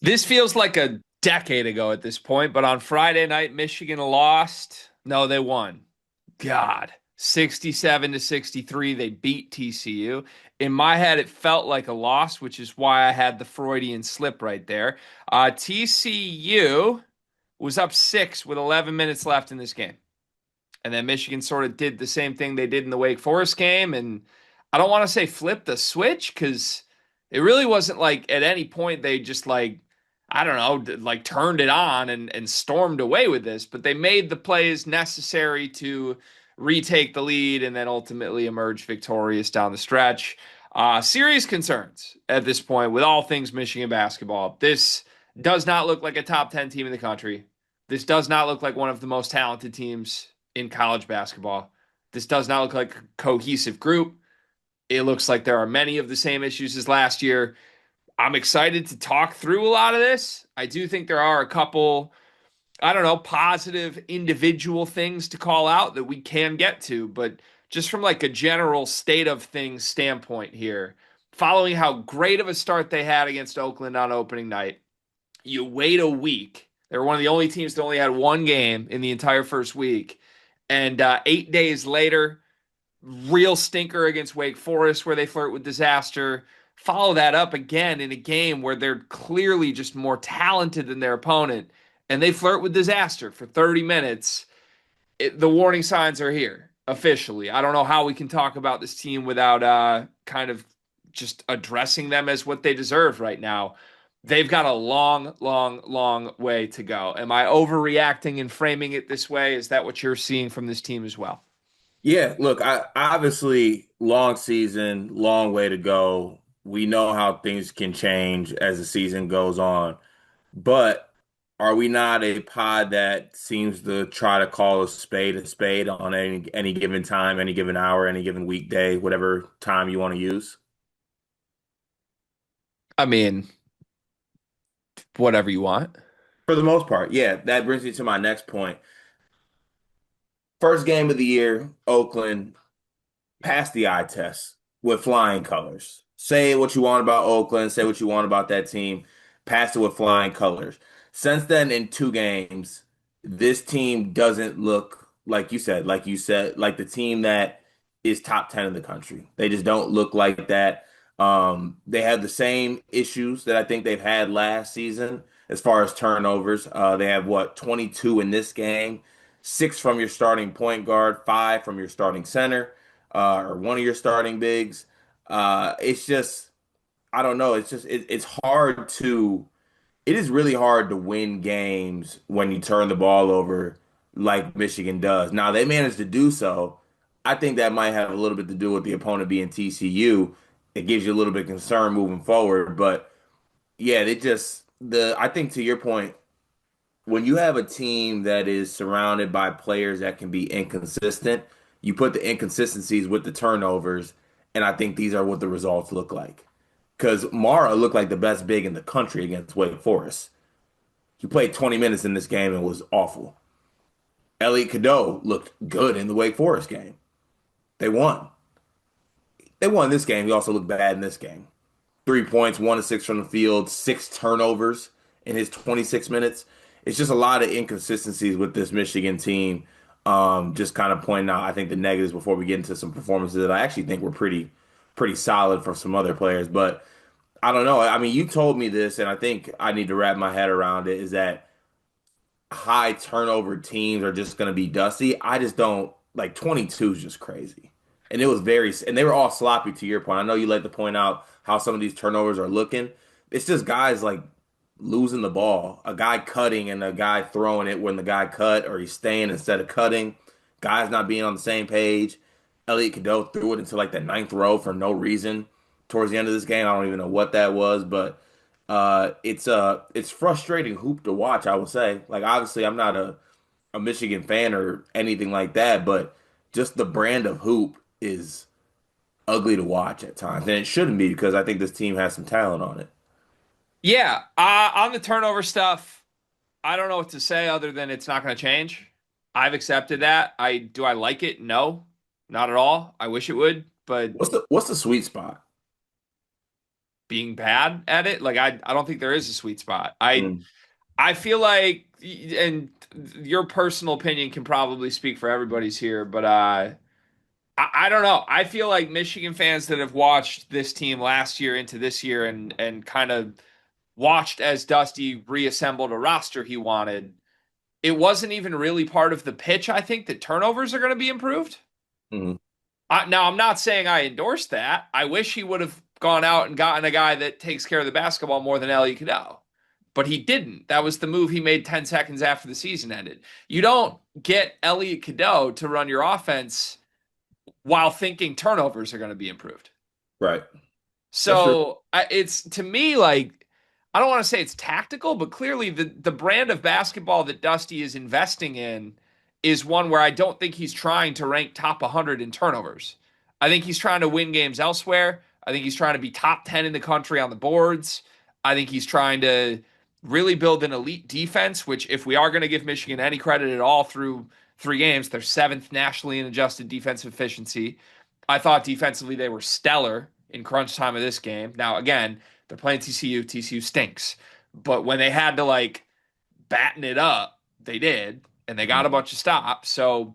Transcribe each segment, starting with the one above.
This feels like a decade ago at this point, but on Friday night, Michigan lost. No, they won. God, 67 to 63, they beat TCU. In my head, it felt like a loss, which is why I had the Freudian slip right there. TCU was up six with 11 minutes left in this game. And then Michigan sort of did the same thing they did in the Wake Forest game. And I don't want to say flip the switch because it really wasn't like at any point they just like, I don't know, like turned it on and stormed away with this, but they made the plays necessary to retake the lead and then ultimately emerge victorious down the stretch. Serious concerns at this point with all things Michigan basketball. This does not look like a top 10 team in the country. This does not look like one of the most talented teams in college basketball. This does not look like a cohesive group. It looks like there are many of the same issues as last year. I'm excited to talk through a lot of this. I do think there are a couple, I don't know, positive individual things to call out that we can get to, but just from like a general state of things standpoint here, following how great of a start they had against Oakland on opening night, you wait a week. They were one of the only teams that only had one game in the entire first week. And 8 days later, real stinker against Wake Forest where they flirt with disaster. Follow that up again in a game where they're clearly just more talented than their opponent, and they flirt with disaster for 30 minutes. The warning signs are here officially. I don't know how we can talk about this team without kind of just addressing them as what they deserve right now. They've got a long, long, long way to go. Am I overreacting and framing it this way? Is that what you're seeing from this team as well? Yeah, look, I obviously long season, long way to go. We know how things can change as the season goes on. But are we not a pod that seems to try to call a spade on any given time, any given hour, any given weekday, whatever time you want to use? I mean, whatever you want. For the most part, yeah. That brings me to my next point. First game of the year, Oakland passed the eye test with flying colors. Say what you want about Oakland, say what you want about that team, pass it with flying colors. Since then, in two games, this team doesn't look like you said, like the team that is top 10 in the country. They just don't look like that. They have the same issues that I think they've had last season as far as turnovers. They have what, 22 in this game, six from your starting point guard, five from your starting center or one of your starting bigs. It's just I don't know. It's just it's hard to it is really hard to win games when you turn the ball over like Michigan does. Now they managed to do so. I think that might have a little bit to do with the opponent being TCU. It gives you a little bit of concern moving forward, but yeah, they just the I think to your point, when you have a team that is surrounded by players that can be inconsistent, you put the inconsistencies with the turnovers, and I think these are what the results look like. Because Mara looked like the best big in the country against Wake Forest. He played 20 minutes in this game and was awful. Elliot Kadau looked good in the Wake Forest game. They won. They won this game. He also looked bad in this game. 3 points, 1 of 6 from the field, six turnovers in his 26 minutes. It's just a lot of inconsistencies with this Michigan team. Just kind of pointing out, I think, the negatives before we get into some performances that I actually think were pretty solid for some other players. But I don't know. I mean, you told me this, and I think I need to wrap my head around it, is that high turnover teams are just going to be dusty. I just don't like 22 is just crazy. And it was and they were all sloppy to your point. I know you like to point out how some of these turnovers are looking. It's just guys like losing the ball, a guy cutting and a guy throwing it when the guy cut, or he's staying instead of cutting. Guys not being on the same page. Elliot Cadeau threw it into like the ninth row for no reason towards the end of this game. I don't even know what that was, but it's frustrating hoop to watch, I would say. Like obviously I'm not a Michigan fan or anything like that, but just the brand of hoop is ugly to watch at times. And it shouldn't be because I think this team has some talent on it. Yeah, on the turnover stuff, I don't know what to say other than it's not going to change. I've accepted that. I like it? No, not at all. I wish it would, but What's the sweet spot? being bad at it. Like I don't think there is a sweet spot. Mm. I feel like, and your personal opinion can probably speak for everybody's here, but I don't know. I feel like Michigan fans that have watched this team last year into this year and kind of watched as Dusty reassembled a roster he wanted, it wasn't even really part of the pitch, I think, that turnovers are going to be improved. Mm. Now, I'm not saying I endorse that. I wish he would have gone out and gotten a guy that takes care of the basketball more than Ellie Kadau. But he didn't. That was the move he made 10 seconds after the season ended. You don't get Elliot Cadeau to run your offense while thinking turnovers are going to be improved. Right. That's true. So it's to me like I don't want to say it's tactical, but clearly the brand of basketball that Dusty is investing in is one where I don't think he's trying to rank top 100 in turnovers. I think he's trying to win games elsewhere. I think he's trying to be top 10 in the country on the boards. I think he's trying to really build an elite defense, which if we are going to give Michigan any credit at all through 3 games, they're seventh nationally in adjusted defensive efficiency. I thought defensively they were stellar in crunch time of this game. Now, again, they're playing TCU. TCU stinks. But when they had to like batten it up, they did, and they got a Mm. bunch of stops. So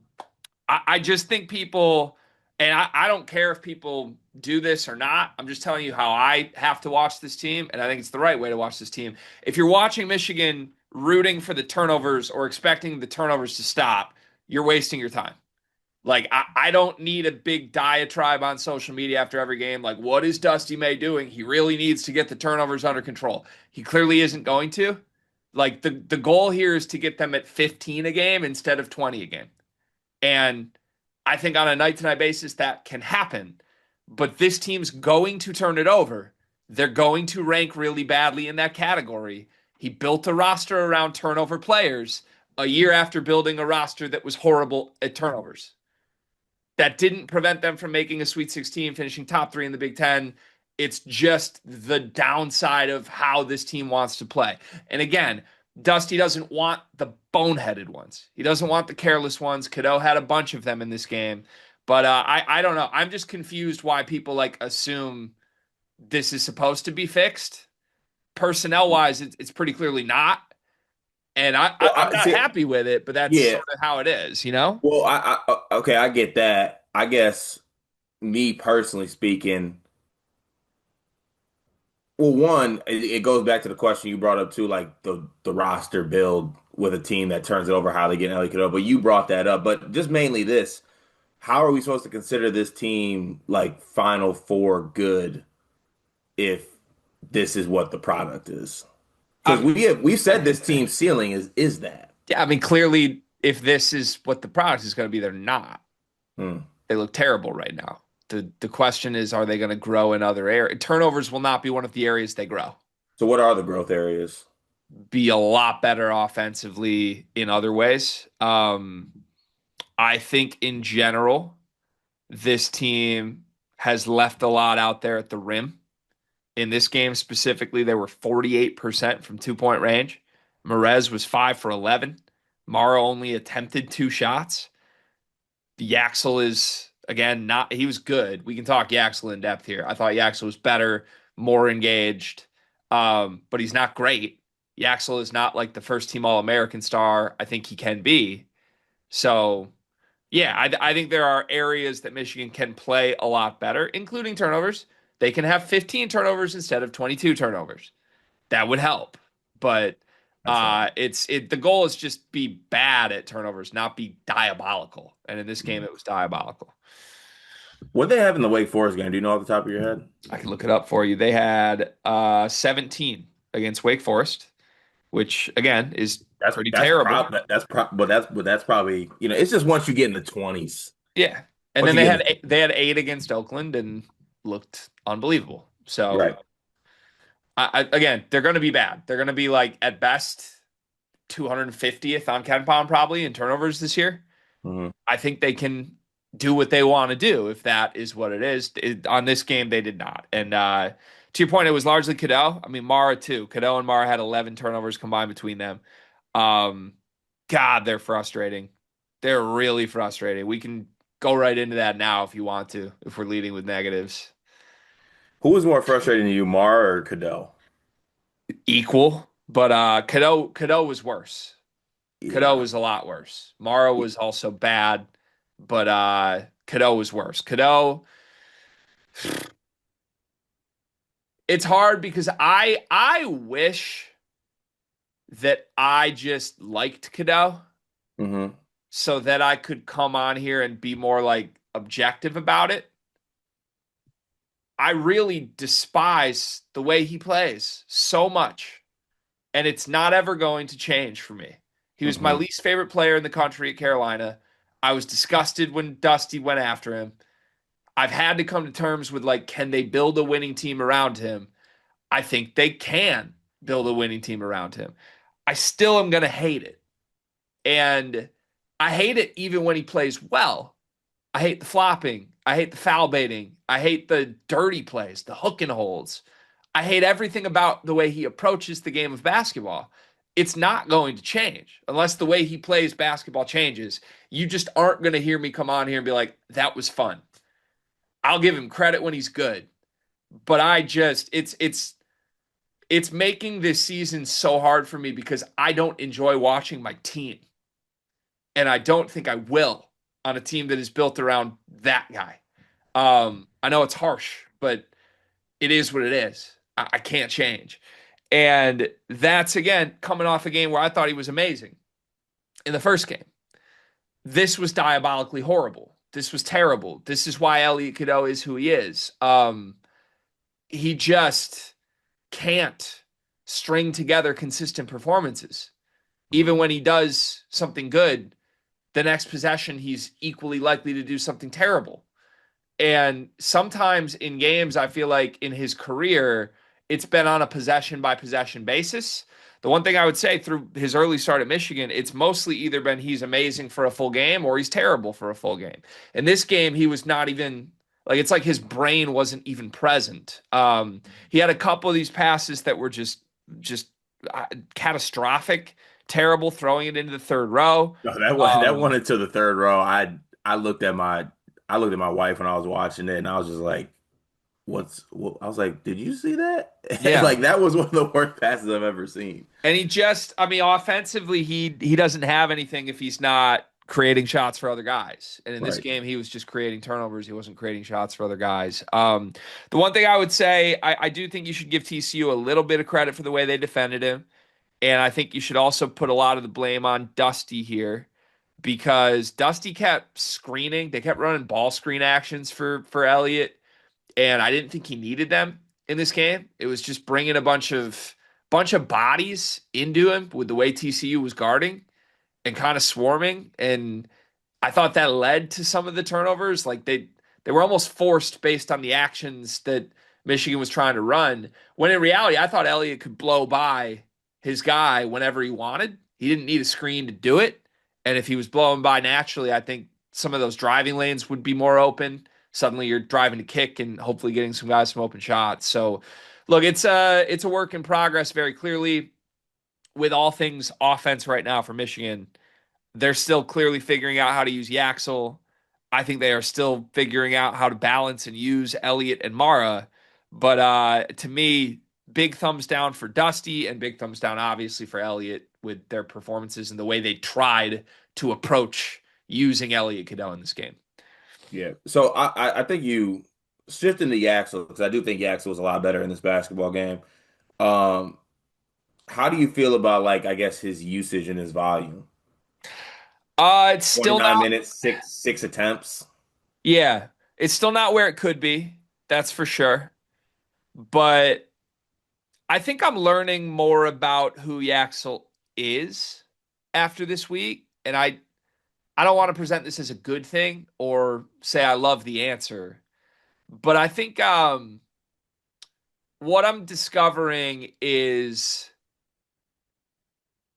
I just think people, and I don't care if people do this or not. I'm just telling you how I have to watch this team, and I think it's the right way to watch this team. If you're watching Michigan rooting for the turnovers or expecting the turnovers to stop, you're wasting your time. Like, I don't need a big diatribe on social media after every game. Like, what is Dusty May doing? He really needs to get the turnovers under control. He clearly isn't going to. Like, the goal here is to get them at 15 a game instead of 20 a game. And I think on a night to night basis, that can happen. But this team's going to turn it over. They're going to rank really badly in that category. He built a roster around turnover players a year after building a roster that was horrible at turnovers. That didn't prevent them from making a Sweet 16, finishing top three in the Big Ten. It's just the downside of how this team wants to play. And again, Dusty doesn't want the boneheaded ones. He doesn't want the careless ones. Kadau had a bunch of them in this game. But I don't know. I'm just confused why people like assume this is supposed to be fixed. Personnel wise, it's pretty clearly not. And Well, I'm I not see. happy with it, but that's Yeah. sort of how it is, you know? Well, okay, I get that. I guess me personally speaking, well, one, it goes back to the question you brought up too, like the roster build with a team that turns it over, how they get Ellie Cadeau. But you brought that up. But just mainly this, how are we supposed to consider this team like Final Four good if this is what the product is? Because Um, we've said this team's ceiling is that. Yeah, I mean, clearly, if this is what the product is going to be, they're not. Hmm. They look terrible right now. The question is, are they going to grow in other areas? Turnovers will not be one of the areas they grow. So what are the growth areas? Be a lot better offensively in other ways. I think in general, this team has left a lot out there at the rim. In this game specifically, they were 48% from 2 point range. Merez was 5 for 11. Mara only attempted 2 shots. Yaxel is again not he was good. We can talk Yaxel in depth here. I thought Yaxel was better, more engaged, but he's not great. Yaxel is not like the first team All American star I think he can be. So yeah, I think there are areas that Michigan can play a lot better, including turnovers. They can have 15 turnovers instead of 22 turnovers. That would help. But That's right. the goal is just be bad at turnovers, not be diabolical. And in this game, Hmm. it was diabolical. What they have in the Wake Forest game? Do you know off the top of your head? I can look it up for you. They had 17 against Wake Forest, which again is pretty terrible. But that's probably it's just once you get in the 20s, Yeah. And once then you get in the they had 8 against Oakland and looked unbelievable. So right. again, they're going to be bad. They're going to be like at best 250th on Ken Pound probably in turnovers this year. Hmm. I think they can do what they want to do if that is what it is. On this game, they did not. And to your point, it was largely Kadau. I mean, Mara too. Kadau and Mara had 11 turnovers combined between them. Um, God, they're frustrating. They're really frustrating. We can go right into that now if you want to, if we're leading with negatives. Who was more frustrating to you, Mara or Kadau? Equal, but Kadau was worse. Kadau Yeah. was a lot worse. Mara was also bad, but Kadau was worse. Kadau, it's hard because I wish that I just liked Kadau Hmm. so that I could come on here and be more like objective about it. I really despise the way he plays so much, and it's not ever going to change for me. He was my Hmm. least favorite player in the country at Carolina. I was disgusted when Dusty went after him. I've had to come to terms with like, can they build a winning team around him? I think they can build a winning team around him. I still am going to hate it. And I hate it even when he plays well. I hate the flopping. I hate the foul baiting. I hate the dirty plays, the hook and holds. I hate everything about the way he approaches the game of basketball. It's not going to change unless the way he plays basketball changes. You just aren't going to hear me come on here and be like, that was fun. I'll give him credit when he's good, but I just it's making this season so hard for me because I don't enjoy watching my team, and I don't think I will on a team that is built around that guy. I know it's harsh, but it is what it is. I can't change. And that's again coming off a game where I thought he was amazing in the first game. This was diabolically horrible. This was terrible. This is why Elliot Cadeau is who he is. He just can't string together consistent performances. Even when he does something good, the next possession he's equally likely to do something terrible. And sometimes in games, I feel like in his career, it's been on a possession by possession basis. The one thing I would say through his early start at Michigan, it's mostly either been he's amazing for a full game or he's terrible for a full game. In this game, he was not even like it's like his brain wasn't even present. He had a couple of these passes that were just catastrophic, terrible, throwing it into the third row. No, that Um, one into the third row. I looked at my wife when I was watching it, and I was just like, I was like, did you see that? yeah, Like that was one of the worst passes I've ever seen. and he just, I mean, offensively, he doesn't have anything if he's not creating shots for other guys. And in this Right. game, he was just creating turnovers. He wasn't creating shots for other guys. The one thing I would say, I do think you should give TCU a little bit of credit for the way they defended him. And I think you should also put a lot of the blame on Dusty here because Dusty kept screening. They kept running ball screen actions for Elliott, and I didn't think he needed them in this game. It was just bringing a bunch of bodies into him with the way TCU was guarding and kind of swarming, and I thought that led to some of the turnovers. Like they were almost forced based on the actions that Michigan was trying to run. When in reality, I thought Elliott could blow by his guy whenever he wanted. He didn't need a screen to do it. And if he was blowing by naturally, I think some of those driving lanes would be more open. Suddenly you're driving to kick and hopefully getting some guys some open shots. So look, it's a work in progress very clearly with all things offense right now for Michigan. They're still clearly figuring out how to use Yaxel. I think they are still figuring out how to balance and use Elliott and Mara. But to me, big thumbs down for Dusty and big thumbs down, obviously, for Elliott with their performances and the way they tried to approach using Elliott Cadell in this game. Yeah. So I think you shifting to Yaxel because I do think Yaxel was a lot better in this basketball game. Um, how do you feel about like I guess his usage and his volume? It's still 29 not, minutes, six attempts. yeah, it's still not where it could be. That's for sure. But I think I'm learning more about who Yaxel is after this week, and I don't want to present this as a good thing or say I love the answer, but I think what I'm discovering is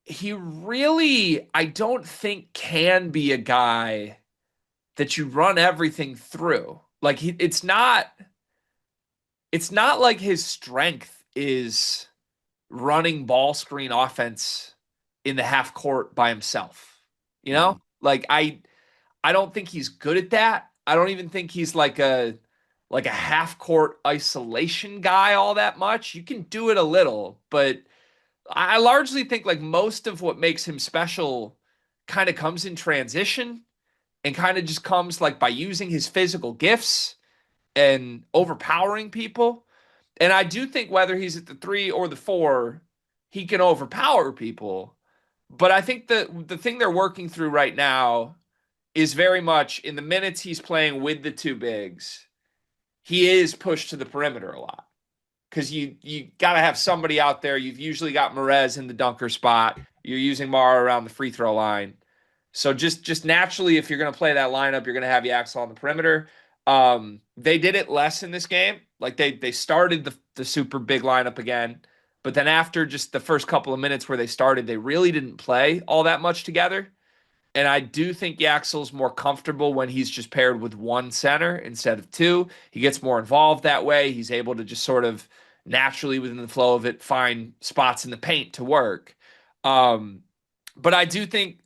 he really I don't think can be a guy that you run everything through. Like it's not like his strength is running ball screen offense in the half court by himself. You know? Mhm. Like I don't think he's good at that. I don't even think he's like a like a half court isolation guy all that much. You can do it a little, but I largely think like most of what makes him special kind of comes in transition and kind of just comes like by using his physical gifts and overpowering people. And I do think whether he's at the three or the four, he can overpower people. But I think the thing they're working through right now is very much in the minutes he's playing with the two bigs, he is pushed to the perimeter a lot because you got to have somebody out there. You've usually got Merez in the dunker spot. You're using Mara around the free throw line. So just naturally, if you're going to play that lineup, you're going to have Yaxel on the perimeter. They did it less in this game. Like they started the super big lineup again, but then after just the first couple of minutes where they started, they really didn't play all that much together. And I do think Yaxel's more comfortable when he's just paired with one center instead of two. He gets more involved that way. He's able to just sort of naturally within the flow of it find spots in the paint to work. Um, but I do think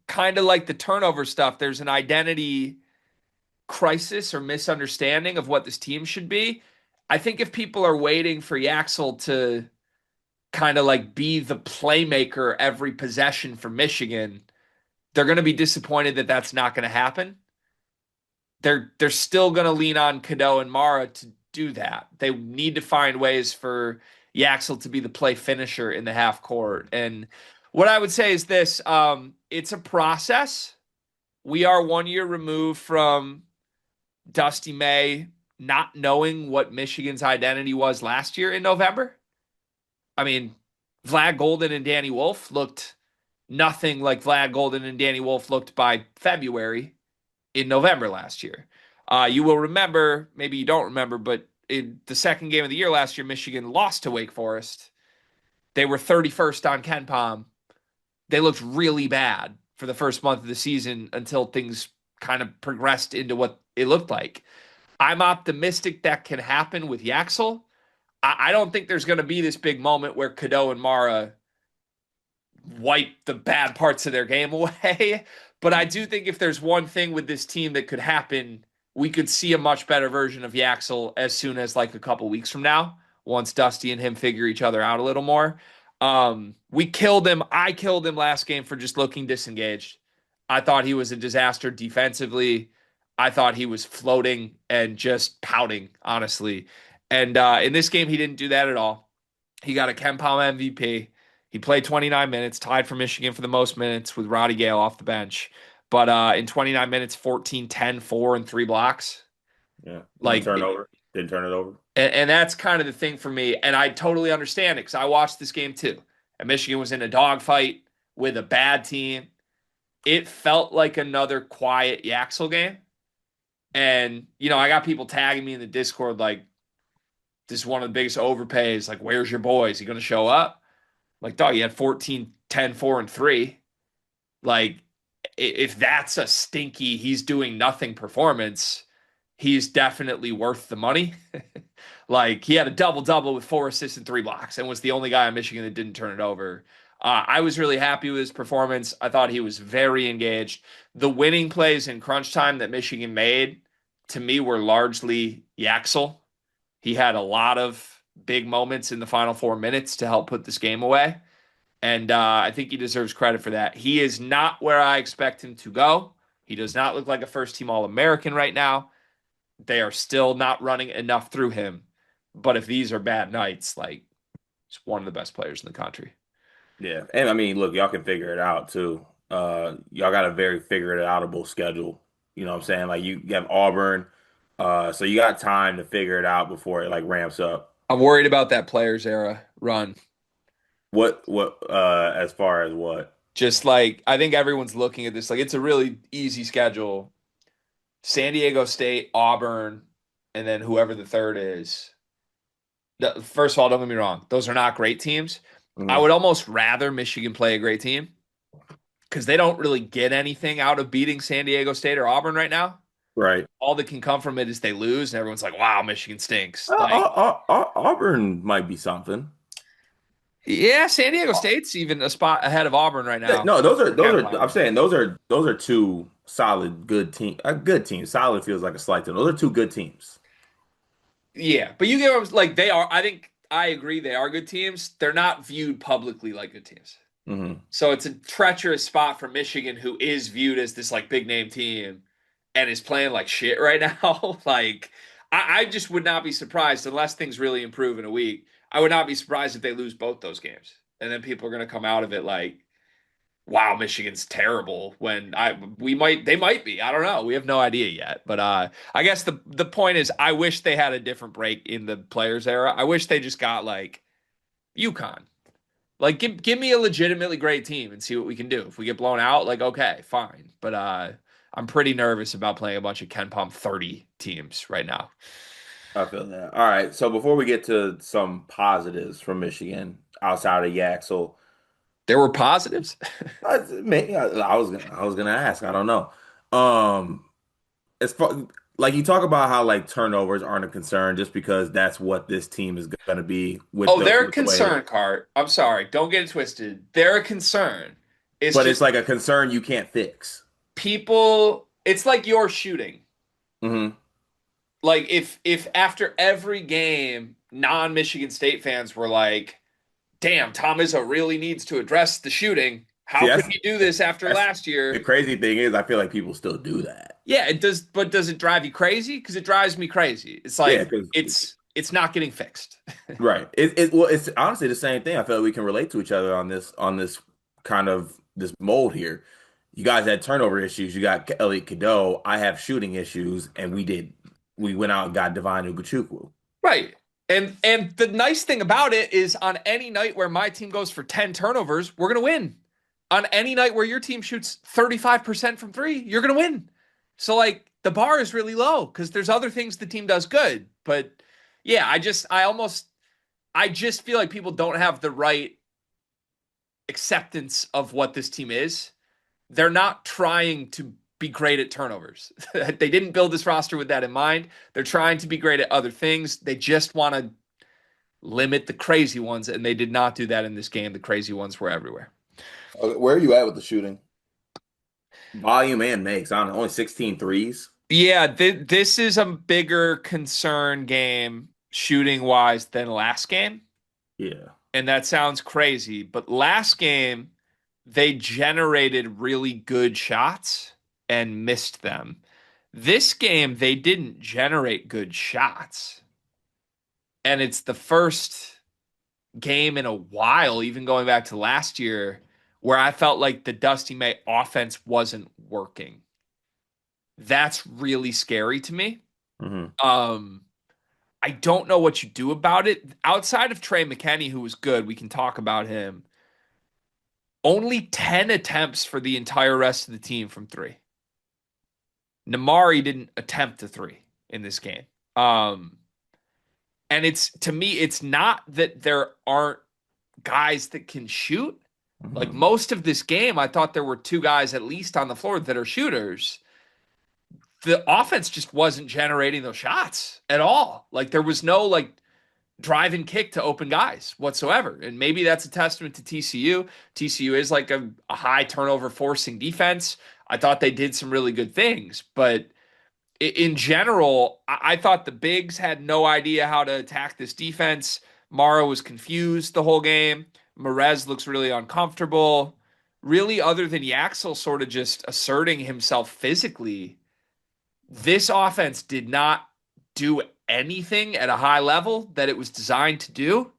kind of like the turnover stuff, there's an identity crisis or misunderstanding of what this team should be. I think if people are waiting for Yaxel to kind of like be the playmaker every possession for Michigan, they're going to be disappointed that that's not going to happen. They're still going to lean on Kadau and Mara to do that. They need to find ways for Yaxel to be the play finisher in the half court. And what I would say is this: it's a process. We are 1 year removed from Dusty May not knowing what Michigan's identity was last year in November. I mean, Vlad Golden and Danny Wolf looked nothing like Vlad Golden and Danny Wolf looked by February in November last year. You will remember, maybe you don't remember, but in the second game of the year last year, Michigan lost to Wake Forest. They were 31st on KenPom. They looked really bad for the first month of the season until things kind of progressed into what it looked like. I'm optimistic that can happen with Yaxel. I don't think there's going to be this big moment where Kadau and Mara wipe the bad parts of their game away. But I do think if there's one thing with this team that could happen, we could see a much better version of Yaxel as soon as like a couple weeks from now, once Dusty and him figure each other out a little more. We killed him. I killed him last game for just looking disengaged. I thought he was a disaster defensively. I thought he was floating and just pouting, honestly. And in this game, he didn't do that at all. He got a KenPom MVP. He played 29 minutes, tied for Michigan for the most minutes with Roddy Gale off the bench. But in 29 minutes, 14, 10, 4, and three blocks. Yeah. One Like, turnover. Didn't turn it over. and that's kind of the thing for me. And I totally understand it because I watched this game too. And Michigan was in a dogfight with a bad team. It felt like another quiet Yaxel game. And, I got people tagging me in the Discord like, this is one of the biggest overpays. Like, where's your boy? Is he going to show up? Like, dog, he had 14, 10, 4, and 3. Like, if that's a stinky, he's doing nothing performance, he's definitely worth the money. Like, he had a double-double with 4 assists and 3 blocks and was the only guy in Michigan that didn't turn it over. I was really happy with his performance. I thought he was very engaged. The winning plays in crunch time that Michigan made, to me, were largely Yaxel. He had a lot of big moments in the final 4 minutes to help put this game away. And I think he deserves credit for that. He is not where I expect him to go. He does not look like a first team All American right now. They are still not running enough through him. But if these are bad nights, like, he's one of the best players in the country. Yeah. And I mean, look, y'all can figure it out too. Y'all got a very figure it outable schedule. You know what I'm saying? Like you have Auburn. So you got time to figure it out before it like ramps up. I'm worried about that players era run. What as far as what? Just like, I think everyone's looking at this like it's a really easy schedule. San Diego State, Auburn, and then whoever the third is. First of all, don't get me wrong. Those are not great teams. I Mhm. would almost rather Michigan play a great team because they don't really get anything out of beating San Diego State or Auburn right now. Right. All that can come from it is they lose, and everyone's like, wow, Michigan stinks. Like, Auburn might be something. yeah, San Diego State's even a spot ahead of Auburn right Yeah, now. no, those are For Ken I'm Palm. saying those are two solid good teams. A good team. Solid feels like a slight term. Those are two good teams. Yeah, but you get like they are. I think I agree they are good teams. They're not viewed publicly like good teams. Hmm. So it's a treacherous spot for Michigan, who is viewed as this like big name team and is playing like shit right now. Like I just would not be surprised unless things really improve in a week. I would not be surprised if they lose both those games. And then people are gonna come out of it like, wow, Michigan's terrible when they might be. I don't know. We have no idea yet. But I guess the point is I wish they had a different break in the players era. I wish they just got like UConn. Like give me a legitimately great team and see what we can do. If we get blown out, like okay, fine. But I'm pretty nervous about playing a bunch of Ken Palm 30 teams right now. I feel that. All right. So before we get to some positives from Michigan outside of Yaxel, There were positives. I was gonna ask. I don't know. Um, as far like you talk about how like turnovers aren't a concern just because that's what this team is gonna be Oh, they're a with the way. concern, Cart. I'm sorry. Don't get it twisted. They're a concern. It's But it's just like a concern you can't fix. people, it's like you're shooting. Hmm. Like if after every game, non-Michigan State fans were like, "Damn, Tom Izzo really needs to address the shooting. See, How could he do this after that's last the year?" crazy thing is I feel like people still do that. Yeah, it does, but does it drive you crazy? Because it drives me crazy. It's Yeah, like because it's not getting fixed. right. Well, it's honestly the same thing. I feel like we can relate to each other on this kind of this mold here. You guys had turnover issues. You got Elliot Kadau. I have shooting issues, and we went out and got Divine Ugochukwu. Right. And the nice thing about it is on any night where my team goes for 10 turnovers, we're going to win. On any night where your team shoots 35% from 3, you're going to win. So like the bar is really low cuz there's other things the team does good. But yeah, I just feel like people don't have the right acceptance of what this team is. They're not trying to be great at turnovers. They didn't build this roster with that in mind. They're trying to be great at other things. They just want to limit the crazy ones, and they did not do that in this game. The crazy ones were everywhere. Okay, where are you at with the shooting? Volume and makes. I don't know, only 16 threes. Yeah, this is a bigger concern game shooting wise than last game. Yeah. And that sounds crazy, but last game they generated really good shots and missed them. This game they didn't generate good shots. And it's the first game in a while, even going back to last year, where I felt like the Dusty May offense wasn't working. That's really scary to me. Hmm. Um, I don't know what you do about it. Outside of Trey McKenna, who was good, we can talk about him. Only 10 attempts for the entire rest of the team from 3. Namari didn't attempt a 3 in this game. And it's to me, it's not that there aren't guys that can shoot. Like Hmm. most of this game, I thought there were 2 guys at least on the floor that are shooters. The offense just wasn't generating those shots at all. Like there was no like drive and kick to open guys whatsoever. And maybe that's a testament to TCU. TCU is like a high turnover forcing defense. I thought they did some really good things, but in general, I thought the bigs had no idea how to attack this defense. Mara was confused the whole game. Merez looks really uncomfortable. Really, other than Yaxel sort of just asserting himself physically, this offense did not do anything at a high level that it was designed to do.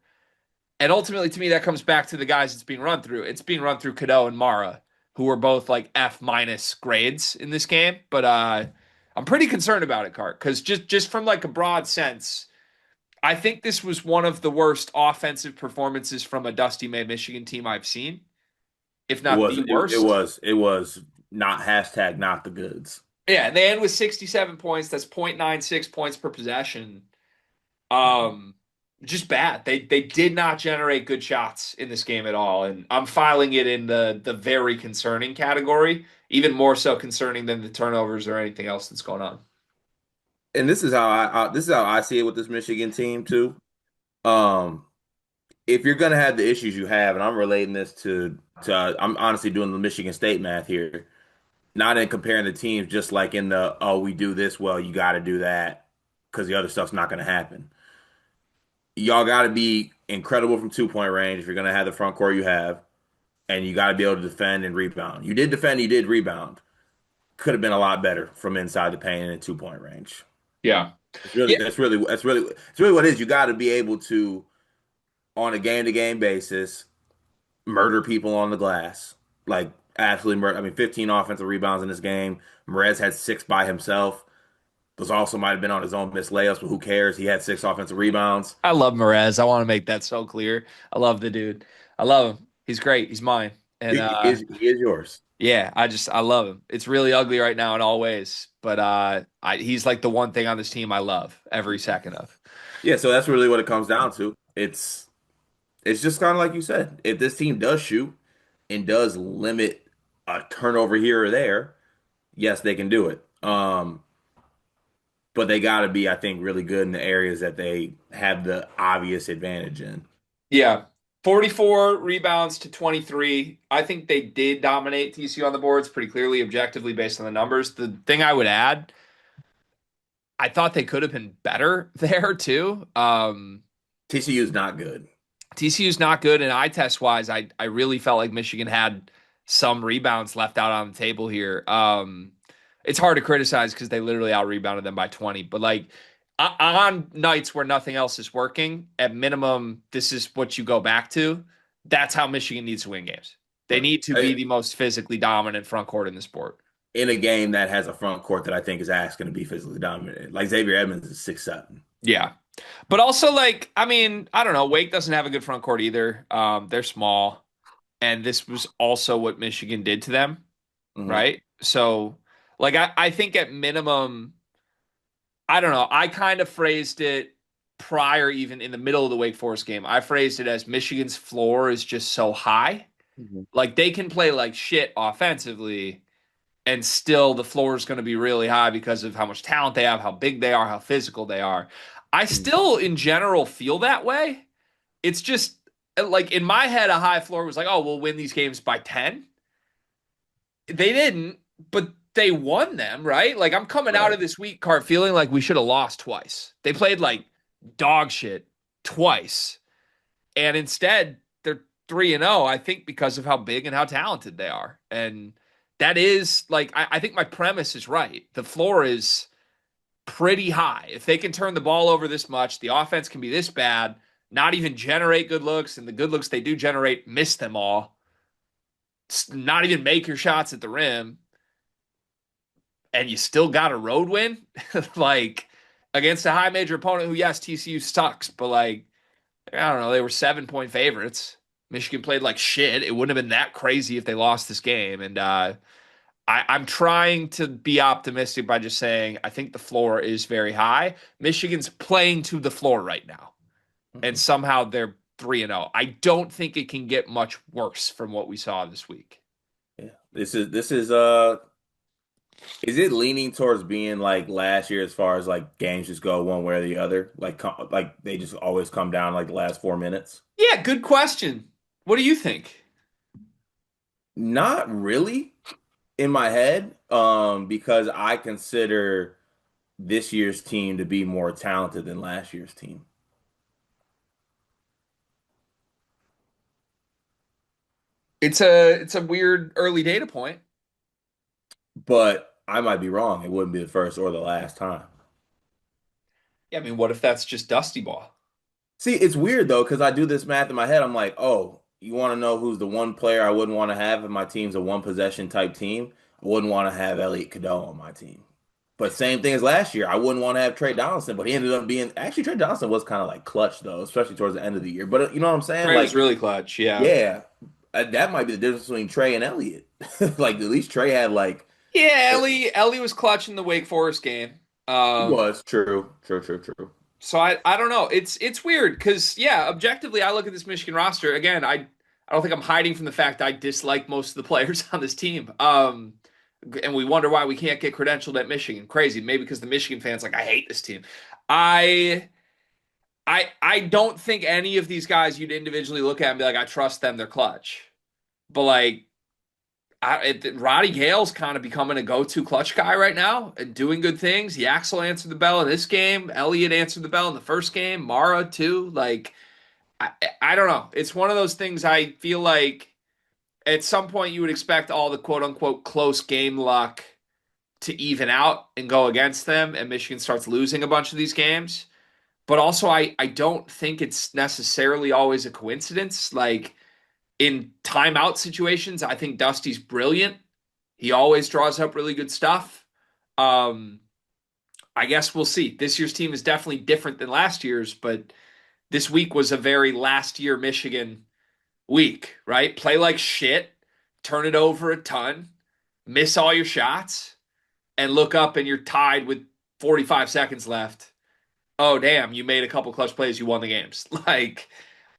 And ultimately, to me, that comes back to the guys it's being run through. It's being run through Kadau and Mara, who were both like F minus grades in this game. But I'm pretty concerned about it, Cart, because just from like a broad sense, I think this was one of the worst offensive performances from a Dusty May Michigan team I've seen, if It not was the worst. it was not hashtag not the goods. Yeah, and they end with 67 points. That's 0.96 points per possession. Um, just bad. They did not generate good shots in this game at all, and I'm filing it in the very concerning category, even more so concerning than the turnovers or anything else that's going on. And this is how this is how I see it with this Michigan team too. Um, if you're gonna have the issues you have, and I'm relating this to I'm honestly doing the Michigan State math here, not in comparing the teams, just like in the oh we do this well, you got to do that because the other stuff's not going to happen. Y'all got to be incredible from 2 point range if you're going to have the front court you have, and you got to be able to defend and rebound. You did defend, you did rebound. Could have been a lot better from inside the paint and in 2 point range. Yeah. It's really Yeah. it's really what it is. You got to be able to on a game to game basis murder people on the glass, like absolutely murder. I mean, 15 offensive rebounds in this game. Merez had six by himself. Those also might have been on his own missed layups, but who cares? He had six offensive rebounds. I love Merez. I want to make that so clear. I love the dude. I love him. He's great. He's mine. And He is yours. yeah, I love him. It's really ugly right now in all ways, but he's like the one thing on this team I love every second of. Yeah, so that's really what it comes down to. It's just kind of like you said. If this team does shoot and does limit a turnover here or there, yes, they can do it. But they got to be, I think, really good in the areas that they have the obvious advantage in. Yeah. 44 rebounds to 23. I think they did dominate TCU on the boards pretty clearly, objectively, based on the numbers. The thing I would add, I thought they could have been better there too. TCU is not good. TCU's not good, and eye test wise, I really felt like Michigan had some rebounds left out on the table here. It's hard to criticize because they literally out rebounded them by 20, but like on nights where nothing else is working, at minimum, this is what you go back to. That's how Michigan needs to win games. They Right. need to be the most physically dominant front court in the sport. In a game that has a front court that I think is asking to be physically dominated. Like Xavier Edmonds is 6'7". Yeah. But also, like, I mean, I don't know. Wake doesn't have a good front court either. They're small. And this was also what Michigan did to them, Hmm. right? So, like, I think at minimum, I don't know. I kind of phrased it prior, even in the middle of the Wake Forest game. I phrased it as Michigan's floor is just so high. Hmm. Like, they can play like shit offensively, and still the floor is going to be really high because of how much talent they have, how big they are, how physical they are. I still, in general, feel that way. It's just like in my head, a high floor was like, oh, we'll win these games by 10. They didn't, but they won them, right? Like I'm coming out Right. of this week, Cart, feeling like we should have lost twice. They played like dog shit twice. And instead, they're 3-0, I think, because of how big and how talented they are. And that is like, I think my premise is right. The floor is pretty high. If they can turn the ball over this much, the offense can be this bad, not even generate good looks, and the good looks they do generate, miss them all, not even make your shots at the rim, and you still got a road win, like against a high major opponent who, yes, TCU sucks, but like, I don't know, they were 7-point favorites. Michigan played like shit. It wouldn't have been that crazy if they lost this game. And I'm trying to be optimistic by just saying I think the floor is very high. Michigan's playing to the floor right now, and Hmm. somehow they're 3-0. I don't think it can get much worse from what we saw this week. Yeah. Is it leaning towards being like last year as far as like games just go one way or the other? Like they just always come down like the last 4 minutes? Yeah, good question. What do you think? Not really in my head, because I consider this year's team to be more talented than last year's team. It's a weird early data point. But I might be wrong. It wouldn't be the first or the last time. Yeah, I mean, what if that's just Dusty Ball? See, it's weird though, because I do this math in my head. I'm like, oh, you want to know who's the one player I wouldn't want to have if my team's a one possession type team? I wouldn't want to have Elliot Kadau on my team. But same thing as last year. I wouldn't want to have Trey Donaldson, but he ended up being actually Trey Donaldson was kind of like clutch though, especially towards the end of the year. But you know what I'm saying? Trey was Like, really clutch. Yeah. yeah, that might be the difference between Trey and Elliot. Like, at least Trey had like Yeah, Ellie was clutch in the Wake Forest game. he Um, was true, true, true, true. so I don't know. It's weird because yeah, objectively, I look at this Michigan roster again. I don't think I'm hiding from the fact I dislike most of the players on this team. And we wonder why we can't get credentialed at Michigan. Crazy, maybe because the Michigan fans like I hate this team. I I don't think any of these guys you'd individually look at and be like I trust them. They're clutch. But like Roddy Gale's kind of becoming a go-to clutch guy right now and doing good things. Yaxel answered the bell in this game. Elliott answered the bell in the first game. Mara too. Like I, I don't know. It's one of those things I feel like at some point you would expect all the quote unquote close game luck to even out and go against them, and Michigan starts losing a bunch of these games. But also, I don't think it's necessarily always a coincidence. Like in timeout situations, I think Dusty's brilliant. He always draws up really good stuff. Um, I guess we'll see. This year's team is definitely different than last year's, but this week was a very last year Michigan week, right? Play like shit, turn it over a ton, miss all your shots, and look up and you're tied with 45 seconds left. Oh, damn, you made a couple clutch plays, you won the games. Like,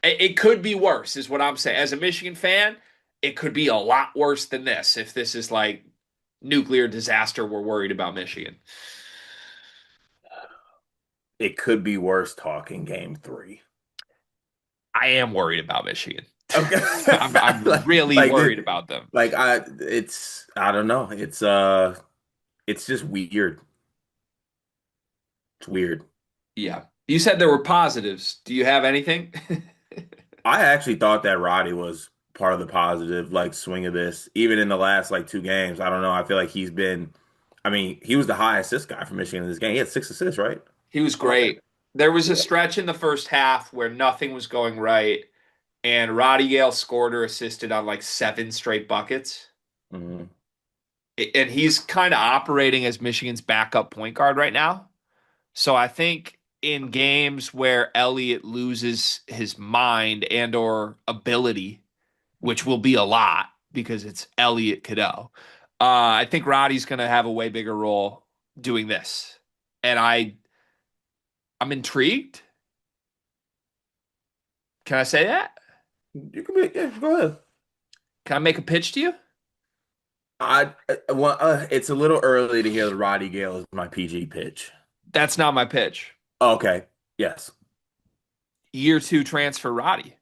it could be worse, is what I'm saying. As a Michigan fan, it could be a lot worse than this if this is like nuclear disaster we're worried about Michigan. It could be worse talking game three. I am worried about Michigan. Okay. I'm really like worried about them. I don't know. It's just weird. It's weird. Yeah. You said there were positives. Do you have anything? I actually thought that Roddy was part of the positive like swing of this, even in the last like two games. I don't know. I feel like I mean, he was the high assist guy for Michigan in this game. He had 6 assists, right? He was Okay. great. There was a Yeah. stretch in the first half where nothing was going right, and Roddy Gale scored or assisted on like seven straight buckets. Hmm. And he's kind of operating as Michigan's backup point guard right now. So I think in games where Elliott loses his mind and or ability, which will be a lot because it's Elliott Kadau, I think Roddy's going to have a way bigger role doing this. And I'm intrigued. Can I say that? You can be, yeah, go ahead. Can I make a pitch to you? Well, it's a little early to hear the Roddy Gale is my PG pitch. That's not my pitch. Okay. Yes. Year two transfer Roddy.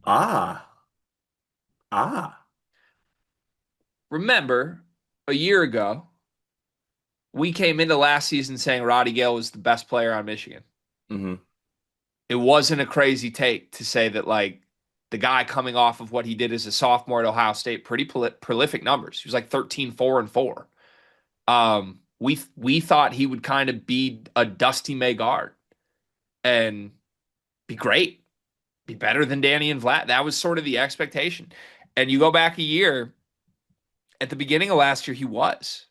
Ah. Ah. Remember, a year ago, we came into last season saying Roddy Gale was the best player on Michigan. Hmm. It wasn't a crazy take to say that, like, the guy coming off of what he did as a sophomore at Ohio State, pretty prolific numbers. He was like 13, 4, and 4. We thought he would kind of be a Dusty May guard and be great, be better than Danny and Vlad. That was sort of the expectation. And you go back a year, at the beginning of last year, he was.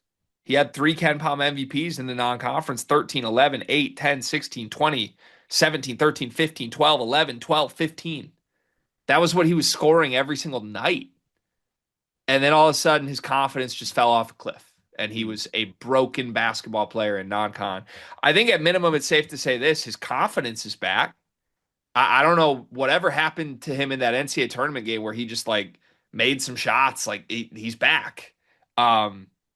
He had three Ken Palm MVPs in the non conference 13, 11, 8, 10, 16, 20, 17, 13, 15, 12, 11, 12, 15. That was what he was scoring every single night. And then all of a sudden, his confidence just fell off a cliff. And he was a broken basketball player in non con. I think at minimum, it's safe to say this: his confidence is back. I don't know whatever happened to him in that NCAA tournament game where he just like made some shots. Like he's back.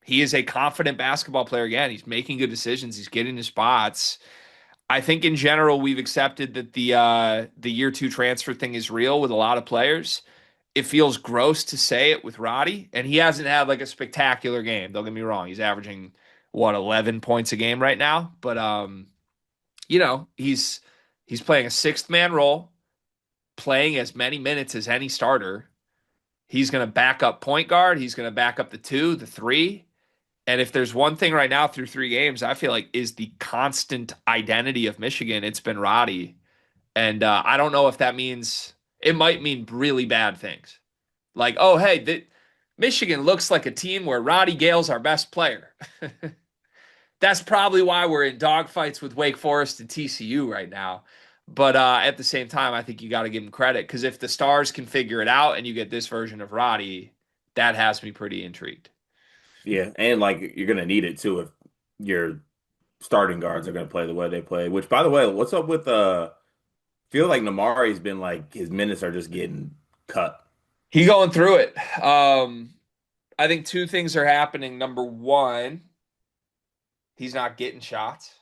He is a confident basketball player again. He's making good decisions. He's getting his spots. I think in general we've accepted that the year two transfer thing is real with a lot of players. It feels gross to say it with Roddy, and he hasn't had like a spectacular game. Don't get me wrong; he's averaging what 11 points a game right now, but he's playing a sixth man role, playing as many minutes as any starter. He's going to back up point guard. He's going to back up the two, the three. And if there's one thing right now through three games, I feel like is the constant identity of Michigan, it's been Roddy. And I don't know if that means it might mean really bad things. Like, oh, hey, Michigan looks like a team where Roddy Gale's our best player. That's probably why we're in dogfights with Wake Forest and TCU right now. But at the same time, I think you got to give him credit because if the Stars can figure it out and you get this version of Roddy, that has me pretty intrigued. Yeah, and like you're gonna need it too if your starting guards are gonna play the way they play. Which, by the way, what's up with feel like Namari's been like his minutes are just getting cut. He going through it. I think two things are happening. Number one, he's not getting shots.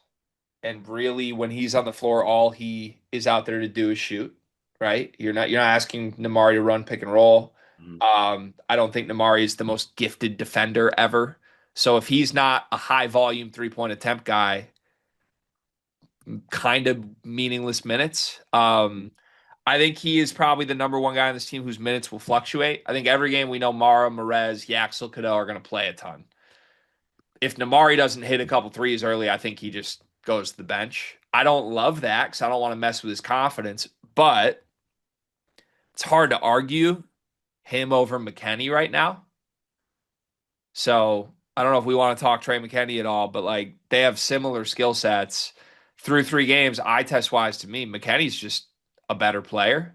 And really, when he's on the floor, all he is out there to do is shoot. Right? You're not asking Namari to run pick and roll. Mhm. I don't think Namari is the most gifted defender ever. So if he's not a high volume 3-point attempt guy, kind of meaningless minutes. I think he is probably the number one guy on this team whose minutes will fluctuate. I think every game we know Mara, Merez, Yaxel, Kadau are going to play a ton. If Namari doesn't hit a couple threes early, I think he just goes to the bench. I don't love that because I don't want to mess with his confidence, but it's hard to argue him over McKenny right now. So I don't know if we want to talk Trey McKenny at all, but like they have similar skill sets through 3 games. Eye test wise, to me, McKenny's just a better player.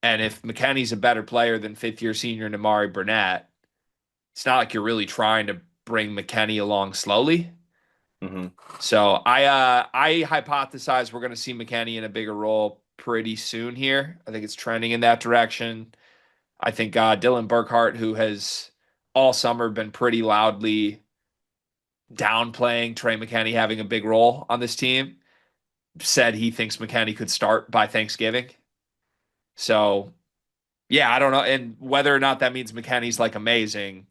And if McKenny's a better player than fifth year senior Namari Burnett, it's not like you're really trying to bring McKenny along slowly. Mhm. So I hypothesize we're going to see McKenny in a bigger role pretty soon here. I think it's trending in that direction. I think Dylan Burkhart, who has all summer been pretty loudly downplaying Trey McKenny having a big role on this team, said he thinks McKenny could start by Thanksgiving. So yeah, I don't know. And whether or not that means McKenny's like amazing,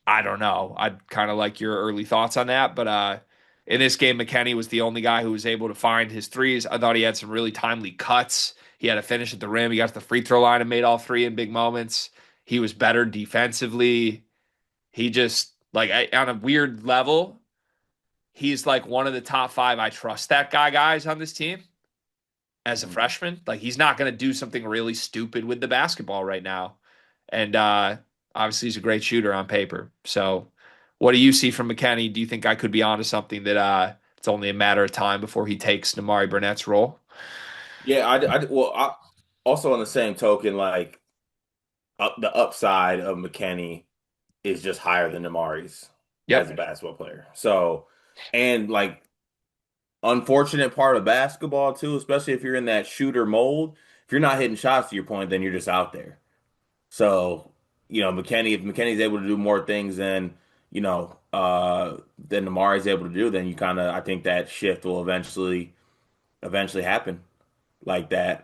I don't know. I'd kind of like your early thoughts on that. But in this game, McKenny was the only guy who was able to find his threes. I thought he had some really timely cuts. He had a finish at the rim. He got to the free throw line and made all 3 in big moments. He was better defensively. He just, like, on a weird level, he's like one of the top 5 I trust that guys on this team as a Mhm. freshman. Like, he's not going to do something really stupid with the basketball right now. And obviously, he's a great shooter on paper. So, what do you see from McKenny? Do you think I could be onto something that it's only a matter of time before he takes Namari Burnett's role? Yeah, well, also on the same token, like the upside of McKenny is just higher than Amari's as a Yep. basketball player. So, and like unfortunate part of basketball too, especially if you're in that shooter mold, if you're not hitting shots to your point, then you're just out there. So, if McKenny's able to do more things than Amari's able to do, then you kind of I think that shift will eventually happen like that.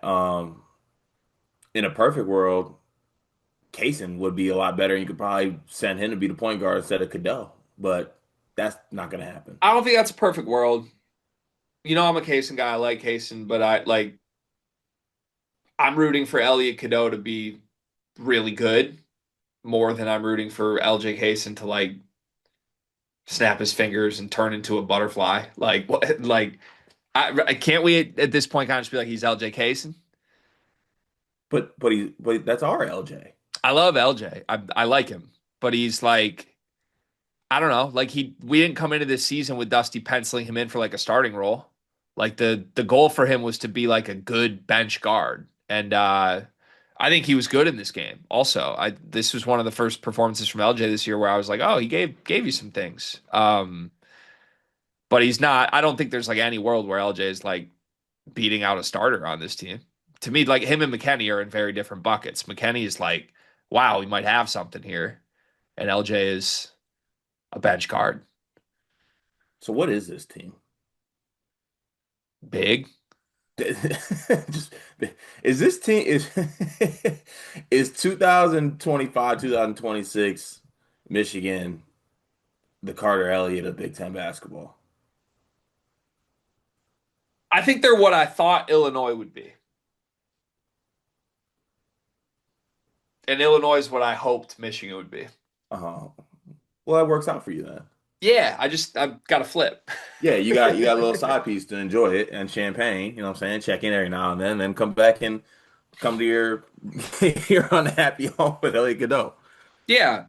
In a perfect world, Kaysen would be a lot better. You could probably send him to be the point guard instead of Cadell, but that's not going to happen. I don't think that's a perfect world. You know, I'm a Kaysen guy. I like Kaysen, but I'm rooting for Elliot Cadeau to be really good more than I'm rooting for LJ Kaysen to like snap his fingers and turn into a butterfly. Like what? Like I can't we at this point kind of just be like he's LJ Kaysen? But that's our LJ. I love LJ. I like him, but he's like I don't know. Like we didn't come into this season with Dusty penciling him in for like a starting role. Like the goal for him was to be like a good bench guard, and I think he was good in this game. Also, I this was one of the first performances from LJ this year where I was like, oh, he gave you some things. But he's not. I don't think there's like any world where LJ is like beating out a starter on this team. To me, like him and McKenny are in very different buckets. McKenny is like, wow, we might have something here, and LJ is a bench guard, So what is this team? big. Just is this team is is 2025, 2026 Michigan the Carter Elliott of Big Ten basketball? I think they're what I thought Illinois would be, and Illinois is what I hoped Michigan would be. Uh-huh. Well, that works out for you then. Yeah, I've got to flip. Yeah, you got a little side piece to enjoy it and champagne, you know what I'm saying? Check in every now and then come back and come to your your unhappy home with Elliot Godot. Yeah,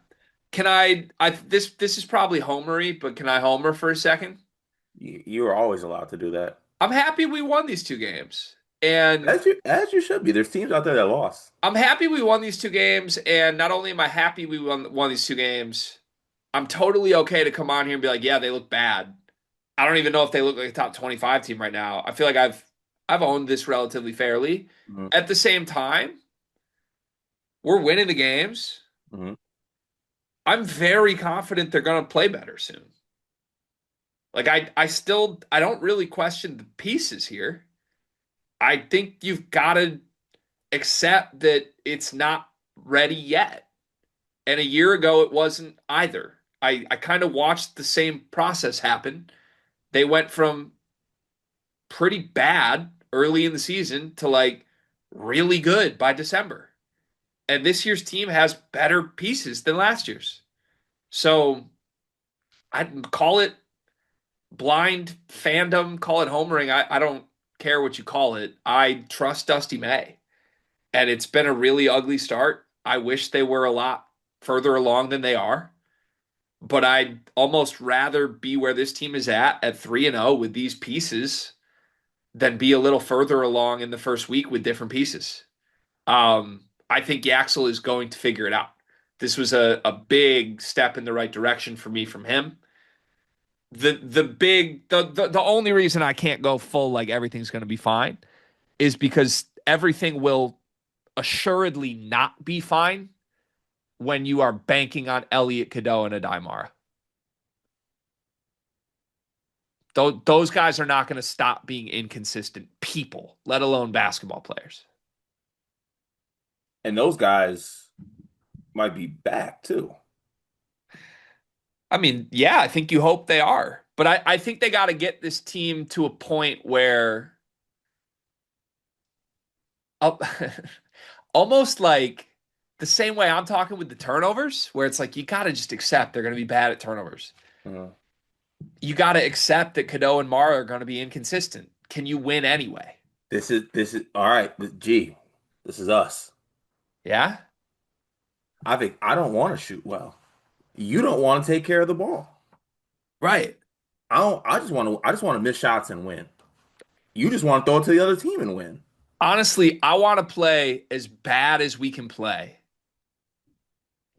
can I this is probably homery, but can I homer for a second? You are always allowed to do that. I'm happy we won these 2 games. And As you should be. There's teams out there that lost. I'm happy we won these 2 games, and not only am I happy we won these 2 games, I'm totally okay to come on here and be like, yeah, they look bad. I don't even know if they look like a top 25 team right now. I feel like I've owned this relatively fairly. Hmm. At the same time, we're winning the games. Hmm. I'm very confident they're going to play better soon. Like I don't really question the pieces here. I think you've got to accept that it's not ready yet. And a year ago, it wasn't either. I kind of watched the same process happen. They went from pretty bad early in the season to like really good by December. And this year's team has better pieces than last year's. So I'd call it blind fandom, call it homering. I don't care what you call it. I trust Dusty May. And it's been a really ugly start. I wish they were a lot further along than they are. But I'd almost rather be where this team is at 3-0 with these pieces than be a little further along in the first week with different pieces. I think Yaxel is going to figure it out. This was a big step in the right direction for me from him. The only reason I can't go full like everything's going to be fine is because everything will assuredly not be fine when you are banking on Elliot Kadau and Adaimara. Those guys are not going to stop being inconsistent people, let alone basketball players. And those guys might be back too. I mean, yeah, I think you hope they are. But I think they got to get this team to a point where uh, almost like the same way I'm talking with the turnovers, where it's like you got to just accept they're going to be bad at turnovers. Uh, You got to accept that Kadau and Mara are going to be inconsistent. Can you win anyway? this is all right. G, this is us. Yeah? I think I don't want to shoot well. You don't want to take care of the ball. Right. I don't. I just want to miss shots and win. You just want to throw it to the other team and win. Honestly, I want to play as bad as we can play,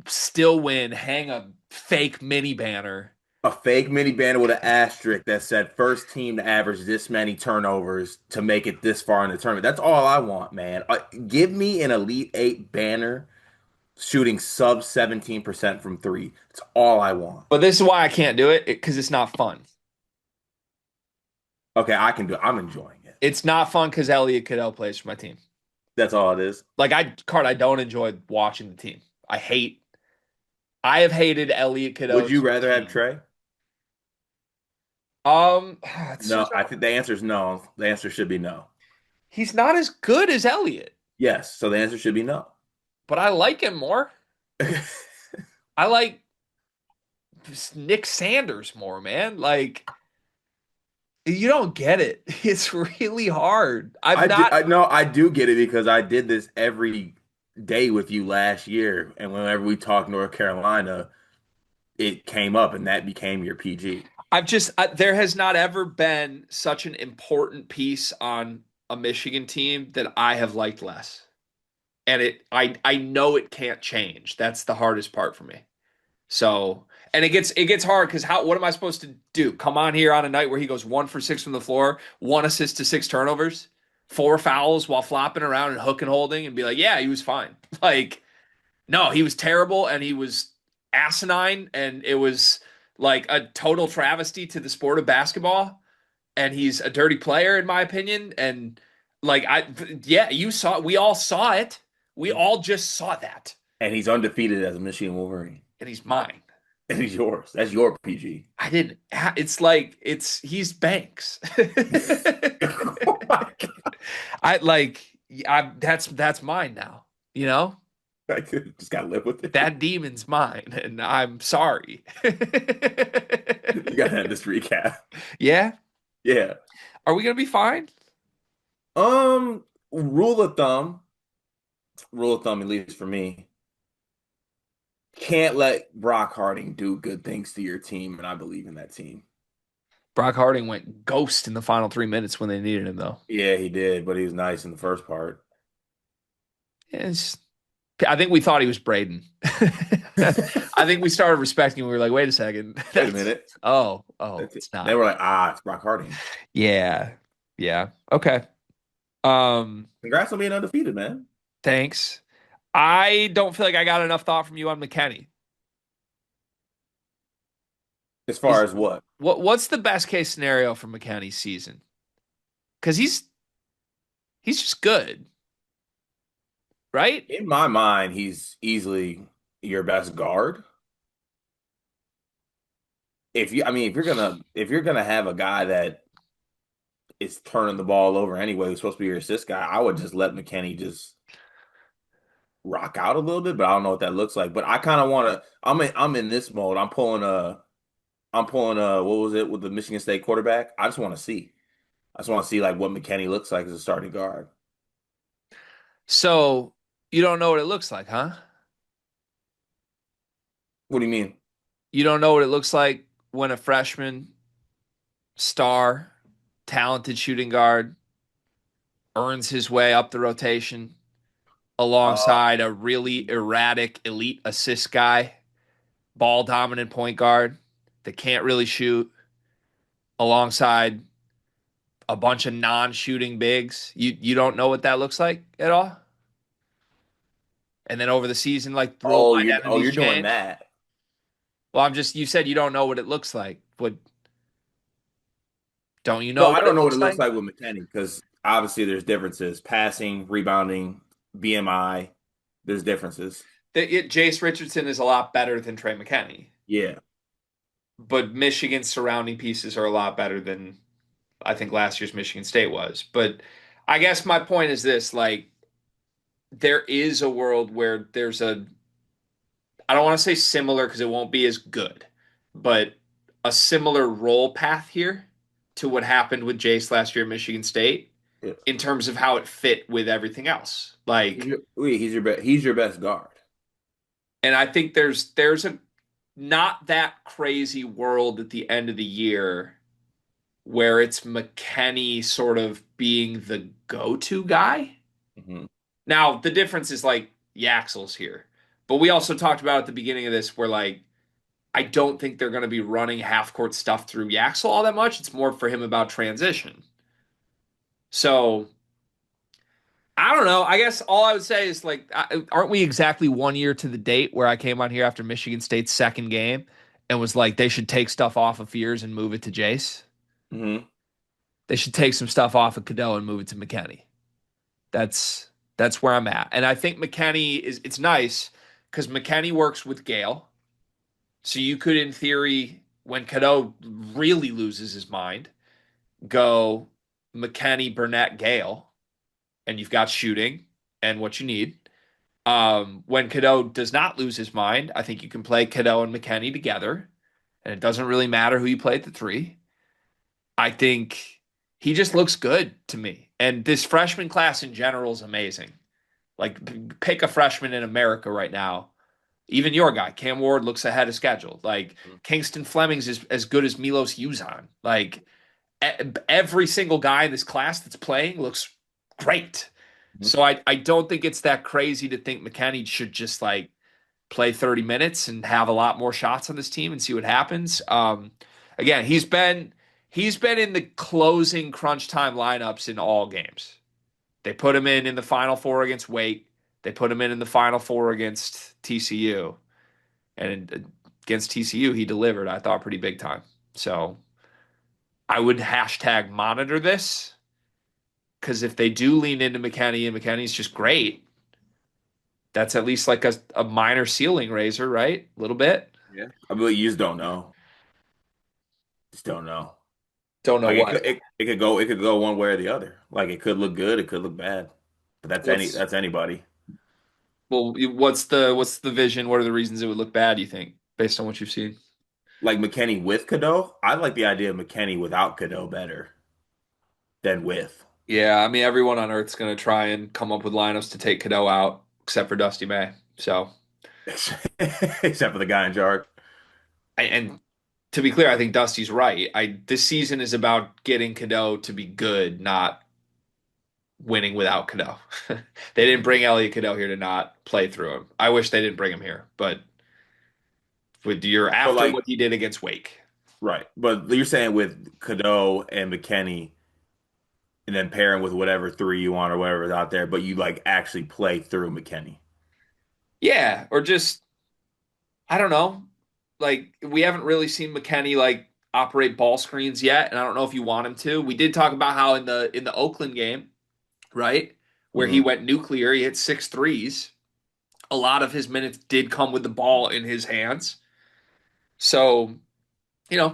still win, hang a fake mini banner. A fake mini banner with an asterisk that said first team to average this many turnovers to make it this far in the tournament. That's all I want, man. Give me an Elite Eight banner shooting sub 17% from three. That's all I want. But this is why I can't do it because it's not fun. Okay, I can do it. I'm enjoying it. It's not fun because Elliot Cadell plays for my team. That's all it is. Like I don't enjoy watching the team. I have hated Elliot Would you Cadell's rather have team. Trey? It's No, such I a, think the answer is no. The answer should be no. he's not as good as Elliot, Yes, so the answer should be no. but I like him more. I like Nick Sanders more, man. Like you don't get it. It's really hard. I'm I do. not. I know. I do get it because I did this every day with you last year, and whenever we talked North Carolina, it came up, and that became your PG. There has not ever been such an important piece on a Michigan team that I have liked less. And I know it can't change. That's the hardest part for me. So, and it gets hard because what am I supposed to do? Come on here on a night where he goes 1 for 6 from the floor, 1 assist to 6 turnovers, 4 fouls while flopping around and hook and holding and be like, yeah, he was fine. Like, no, he was terrible and he was asinine and it was like a total travesty to the sport of basketball. And he's a dirty player, in my opinion. And like, yeah, we all saw it. We all just saw that. And he's undefeated as a Michigan Wolverine, And he's mine. and he's yours. That's your PG. I didn't. It's like he's Banks. Oh my God. I like. That's mine now. You know I could just gotta live with it. that demon's mine, and I'm sorry. You gotta have this recap. Yeah. Yeah. Are we gonna be fine? Rule of thumb. Rule of thumb, at least for me. Can't let Brock Harding do good things to your team, and I believe in that team. Brock Harding went ghost in the final 3 minutes when they needed him, though. Yeah, he did, but he was nice in the first part. It's, I think we thought he was Braden. I think we started respecting him. We were like, wait a second. Wait a minute. Oh, That's it. it's not. They were like, it's Brock Harding. Yeah. Yeah. Okay. Congrats on being undefeated, man. Thanks. I don't feel like I got enough thought from you on McKenna. As far Is as what? what's the best case scenario for McKenna's season? Because he's just good. right? In my mind, he's easily your best guard. If you're gonna have a guy that is turning the ball over anyway, who's supposed to be your assist guy, I would just let McKenny just rock out a little bit, but I don't know what that looks like. But I kind of want to. I'm in this mode. I'm pulling what was it with the Michigan State quarterback? I just want to see. I just want to see like what McKenny looks like as a starting guard. So you don't know what it looks like, huh? What do you mean? You don't know what it looks like when a freshman star, talented shooting guard earns his way up the rotation Uh, alongside a really erratic elite assist guy, ball dominant point guard that can't really shoot, alongside a bunch of non-shooting bigs. You don't know what that looks like at all? And then over the season, like role you're identities doing change. that. Well, I'm just you said you don't know what it looks like. What don't you No, know I what it don't know what it looks looks like? like with McKenny because obviously there's differences. Passing, rebounding, BMI, there's differences. Jace Richardson is a lot better than Trey McKenney, Yeah. but Michigan's surrounding pieces are a lot better than I think last year's Michigan State was. But I guess my point is this, like there is a world where there's a I don't want to say similar because it won't be as good, but a similar role path here to what happened with Jace last year at Michigan State Yeah. in terms of how it fit with everything else. Like, He's your best guard. and I think there's a not that crazy world at the end of the year where it's McKenny sort of being the go-to guy. Hmm. Now, the difference is like Yaxel's here. But we also talked about at the beginning of this where like I don't think they're going to be running half court stuff through Yaxel all that much. It's more for him about transition. So I don't know. I guess all I would say is like, aren't we exactly 1 year to the date where I came on here after Michigan State's second game and was like, they should take stuff off of Fears and move it to Jace? Hmm. They should take some stuff off of Kadau and move it to McKenny. That's that's where I'm at. And I think McKenny is it's nice because McKenny works with Gale. So you could, in theory, when Kadau really loses his mind, go McKenny, Burnett, Gale, and you've got shooting and what you need. When Kadau does not lose his mind, I think you can play Kadau and McKenny together, and it doesn't really matter who you play at the three. I think he just looks good to me. And this freshman class in general is amazing. Like, pick a freshman in America right now. Even your guy, Cam Ward, looks ahead of schedule. Like, Kingston Fleming's is as good as Milos Uzan. Like, every single guy in this class that's playing looks great. Hmm. So I don't think it's that crazy to think McKenny should just like play 30 minutes and have a lot more shots on this team and see what happens. Again, he's been in the closing crunch time lineups in all games. They put him in the final four against Wake. They put him in the final four against TCU. And against TCU, he delivered, I thought, pretty big time. So I would hashtag monitor this because if they do lean into McKenny and McKenny's just great, that's at least like a minor ceiling raiser, right? A little bit. Yeah. I believe you just don't know. Just don't know. Don't know Like it what. could it could go one way or the other. Like it could look good, it could look bad. But What's that's anybody. what's the vision? What are the reasons it would look bad, you think, based on what you've seen? Like McKenny with Kadau, I like the idea of McKenny without Kadau better than with. Yeah, I mean everyone on Earth's gonna try and come up with lineups to take Kadau out, except for Dusty May. So Except for the guy in charge. and to be clear, I think Dusty's right. This season is about getting Kadau to be good, not winning without Kadau. They didn't bring Elliot Kadau here to not play through him. I wish they didn't bring him here, but with your But after what like he did against Wake. right. But you're saying with Kadau and McKenny and then pairing with whatever three you want or whatever is out there, but you like actually play through McKenny. Yeah, or just I don't know. Like we haven't really seen McKenny like operate ball screens yet, and I don't know if you want him to. We did talk about how in the Oakland game, right? where he Hmm. went nuclear. He hit six threes. A lot of his minutes did come with the ball in his hands. So,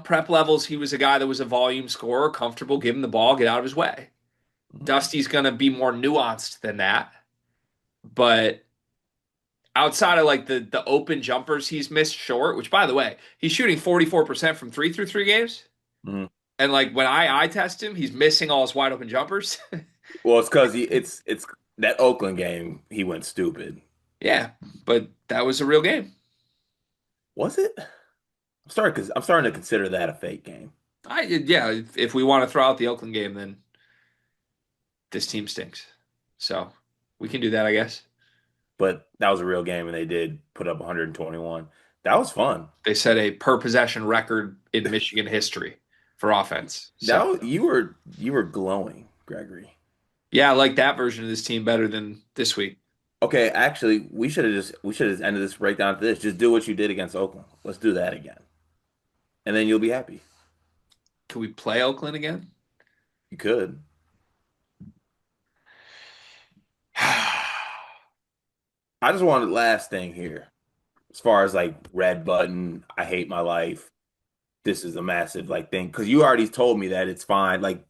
prep levels, he was a guy that was a volume scorer, comfortable, give him the ball, get out of his way. Hmm. Dusty's going to be more nuanced than that. But outside of like the open jumpers he's missed short, which by the way, he's shooting 44% from three through 3 games. Hmm. And like when I test him, he's missing all his wide open jumpers. Well, it's because it's that Oakland game. He went stupid. Yeah, but that was a real game. Was it? I'm starting to consider that a fake game. Yeah, if we want to throw out the Oakland game, then this team stinks. So we can do that, I guess. But that was a real game, and they did put up 121. That was fun. They set a per possession record in Michigan history for offense. So You were glowing, Gregory. yeah, I like that version of this team better than this week. Okay, actually, we should have just ended this breakdown to this. Just do what you did against Oakland. Let's do that again, and then you'll be happy. Can we play Oakland again? You could. I just wanted last thing here, as far as like red button. I hate my life. This is a massive like thing because you already told me that it's fine. Like,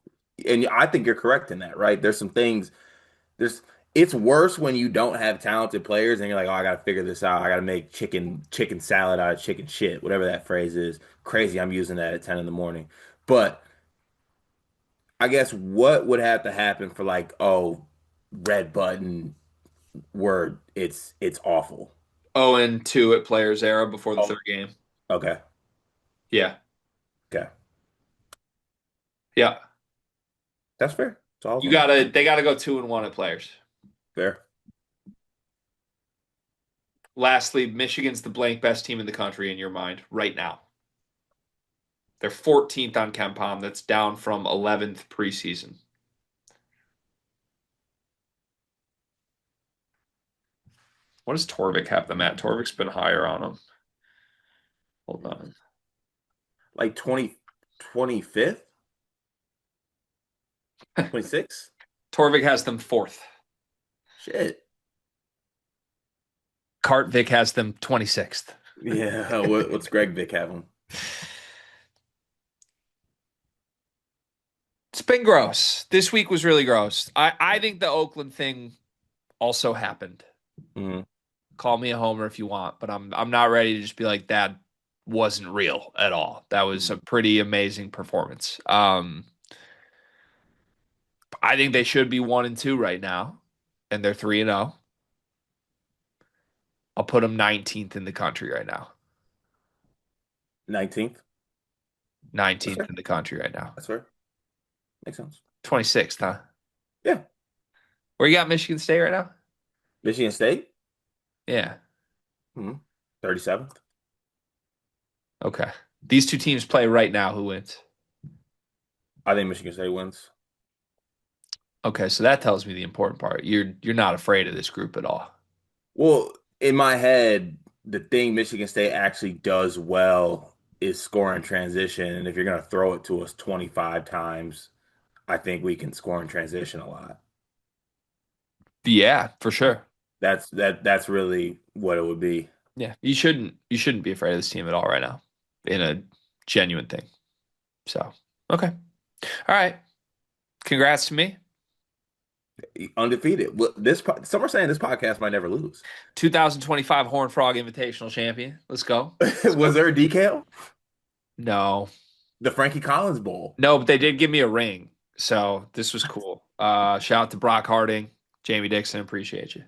and I think you're correct in that, right? There's some things. There's It's worse when you don't have talented players and you're like, oh, I gotta figure this out. I gotta make chicken salad out of chicken shit, whatever that phrase is. Crazy, I'm using that at 10 in the morning. But I guess what would have to happen for like, oh, red button word, it's awful. 0-2 at Players Era before the Oh, third game. okay. Yeah. Okay. Yeah. That's fair. That's all I was You gonna say. gotta they gotta go 2-1 at Players. Fair. Lastly, Michigan's the blank best team in the country in your mind right now. They're 14th on KenPom. That's down from 11th preseason. What does Torvik have them at? Torvik's been higher on them. Hold on. Like 25th, 26th? Torvik has them fourth. Shit. Kartvik has them 26th. Yeah. What's Greg Vick having? It's been gross. This week was really gross. I think the Oakland thing also happened. Hmm. Call me a homer if you want, but I'm not ready to just be like that wasn't real at all. That was a pretty amazing performance. I think they should be 1-2 right now, and they're 3-0. I'll put them 19th in the country right now. 19th. That's 19th fair. in the country right now. That's fair. Makes sense. 26th, huh? Yeah. Where you got Michigan State right now? Michigan State. Yeah. Hmm. 37th. Okay. These two teams play right now. Who wins? I think Michigan State wins. Okay, so that tells me the important part. You're not afraid of this group at all. Well, in my head, the thing Michigan State actually does well is score in transition. And if you're going to throw it to us 25 times, I think we can score in transition a lot. Yeah, for sure. That's really what it would be. Yeah, you shouldn't be afraid of this team at all right now, in a genuine thing. So, okay, all right. Congrats to me. Undefeated. Well, some are saying this podcast might never lose. 2025 Horned Frog Invitational champion. Let's go. Let's Was go. there a decal? No, The Frankie Collins Bowl. no, but they did give me a ring, so this was cool. Shout out to Brock Harding, Jamie Dixon. Appreciate you.